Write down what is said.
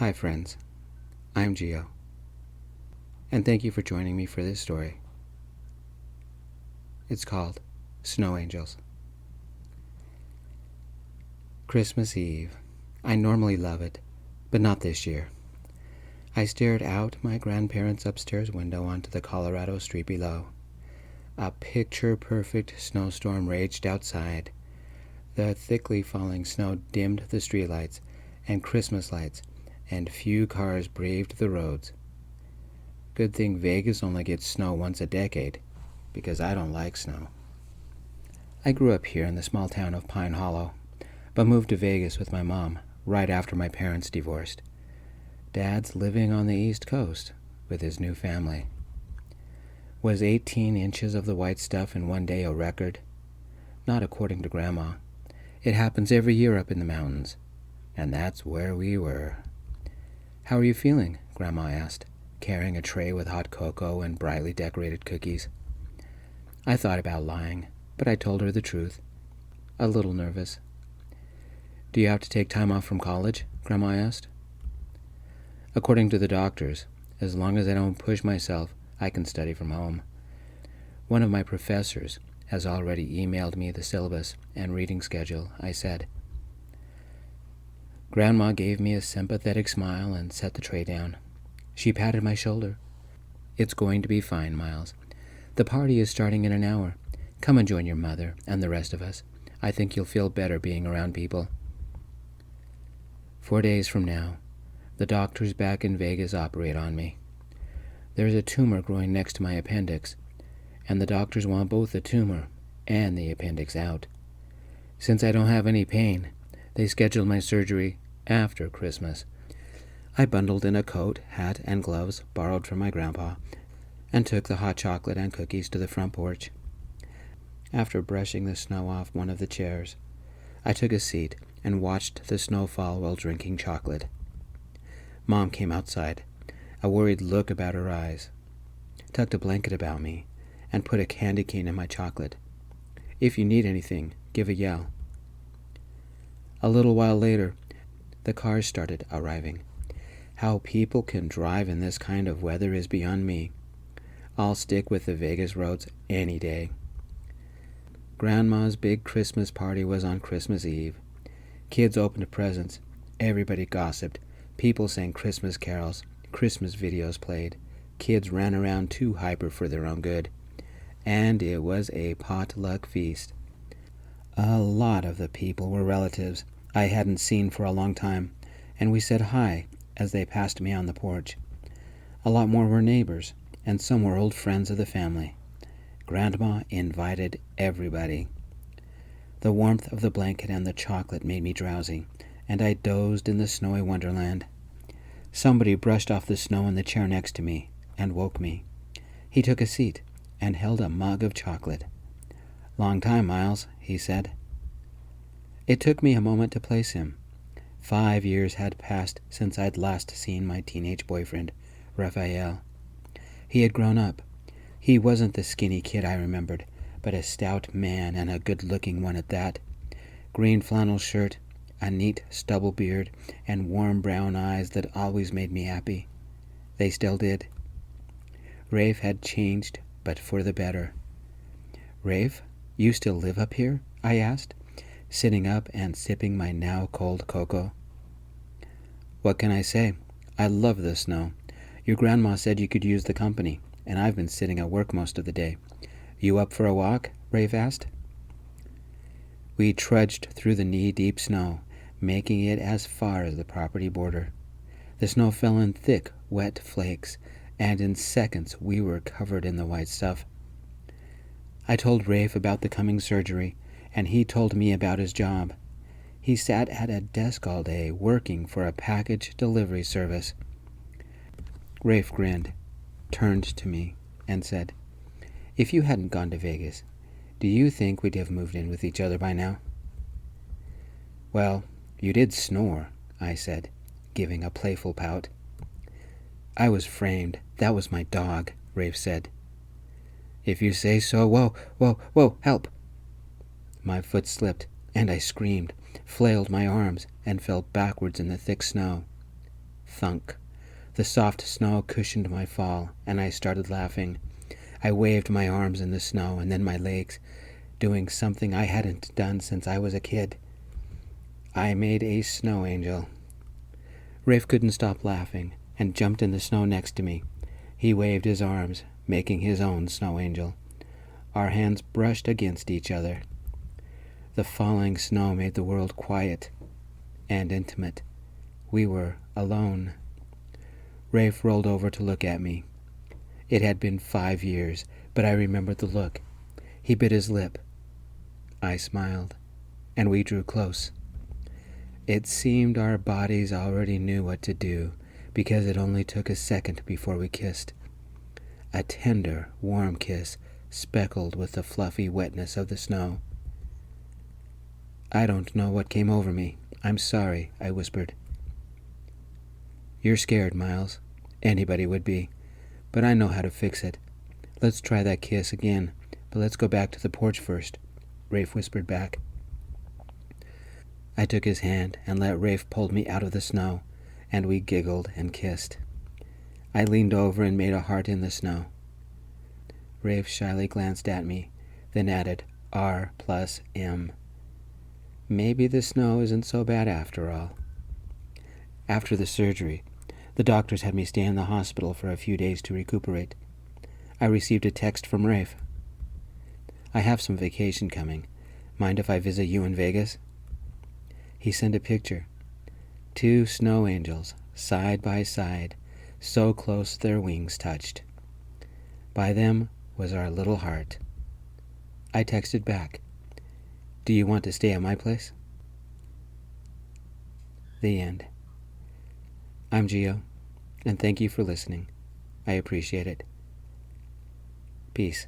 Hi friends, I'm Gio, and thank you for joining me for this story. It's called Snow Angels. Christmas Eve. I normally love it, but not this year. I stared out my grandparents' upstairs window onto the Colorado street below. A picture-perfect snowstorm raged outside. The thickly falling snow dimmed the streetlights and Christmas lights, and few cars braved the roads. Good thing Vegas only gets snow once a decade, because I don't like snow. I grew up here in the small town of Pine Hollow, but moved to Vegas with my mom right after my parents divorced. Dad's living on the East Coast with his new family. Was 18 inches of the white stuff in one day a record? Not according to Grandma. It happens every year up in the mountains, and that's where we were. "How are you feeling?" Grandma asked, carrying a tray with hot cocoa and brightly decorated cookies. I thought about lying, but I told her the truth. A little nervous. "Do you have to take time off from college?" Grandma asked. "According to the doctors, as long as I don't push myself, I can study from home. One of my professors has already emailed me the syllabus and reading schedule," I said. Grandma gave me a sympathetic smile and set the tray down. She patted my shoulder. "It's going to be fine, Miles. The party is starting in an hour. Come and join your mother and the rest of us. I think you'll feel better being around people." 4 days from now, the doctors back in Vegas operate on me. There's a tumor growing next to my appendix, and the doctors want both the tumor and the appendix out. Since I don't have any pain, they scheduled my surgery after Christmas. I bundled in a coat, hat, and gloves borrowed from my grandpa, and took the hot chocolate and cookies to the front porch. After brushing the snow off one of the chairs, I took a seat and watched the snow fall while drinking chocolate. Mom came outside, a worried look about her eyes, tucked a blanket about me, and put a candy cane in my chocolate. "If you need anything, give a yell." A little while later, the cars started arriving. How people can drive in this kind of weather is beyond me. I'll stick with the Vegas roads any day. Grandma's big Christmas party was on Christmas Eve. Kids opened presents. Everybody gossiped. People sang Christmas carols. Christmas videos played. Kids ran around too hyper for their own good. And it was a potluck feast. A lot of the people were relatives I hadn't seen for a long time, and we said hi as they passed me on the porch. A lot more were neighbors, and some were old friends of the family. Grandma invited everybody. The warmth of the blanket and the chocolate made me drowsy, and I dozed in the snowy wonderland. Somebody brushed off the snow in the chair next to me and woke me. He took a seat and held a mug of chocolate. "Long time, Miles," he said. It took me a moment to place him. 5 years had passed since I'd last seen my teenage boyfriend, Raphael. He had grown up. He wasn't the skinny kid I remembered, but a stout man, and a good-looking one at that. Green flannel shirt, a neat stubble beard, and warm brown eyes that always made me happy. They still did. Rafe had changed, but for the better. "Rafe, you still live up here?" I asked, sitting up and sipping my now cold cocoa. "What can I say? I love the snow. Your grandma said you could use the company, and I've been sitting at work most of the day. You up for a walk?" Rafe asked. We trudged through the knee-deep snow, making it as far as the property border. The snow fell in thick, wet flakes, and in seconds we were covered in the white stuff. I told Rafe about the coming surgery, and he told me about his job. He sat at a desk all day working for a package delivery service. Rafe grinned, turned to me, and said, "If you hadn't gone to Vegas, do you think we'd have moved in with each other by now?" "Well, you did snore," I said, giving a playful pout. "I was framed. That was my dog," Rafe said. "If you say so. Whoa, whoa, whoa, help!" My foot slipped, and I screamed, flailed my arms, and fell backwards in the thick snow. Thunk. The soft snow cushioned my fall, and I started laughing. I waved my arms in the snow and then my legs, doing something I hadn't done since I was a kid. I made a snow angel. Rafe couldn't stop laughing and jumped in the snow next to me. He waved his arms, making his own snow angel. Our hands brushed against each other. The falling snow made the world quiet and intimate. We were alone. Rafe rolled over to look at me. It had been 5 years, but I remembered the look. He bit his lip. I smiled, and we drew close. It seemed our bodies already knew what to do, because it only took a second before we kissed. A tender, warm kiss, speckled with the fluffy wetness of the snow. I don't know what came over me. I'm sorry, I whispered. You're scared, Miles. Anybody would be. But I know how to fix it. Let's try that kiss again, but let's go back to the porch first, Rafe whispered back. I took his hand and let Rafe pull me out of the snow, and we giggled and kissed. I leaned over and made a heart in the snow. Rafe shyly glanced at me, then added R+M. Maybe the snow isn't so bad after all. After the surgery, the doctors had me stay in the hospital for a few days to recuperate. I received a text from Rafe. I have some vacation coming. Mind if I visit you in Vegas? He sent a picture. 2 snow angels, side by side, so close their wings touched. By them was our little heart. I texted back, Do you want to stay at my place? The end. I'm Gio, and thank you for listening. I appreciate it. Peace.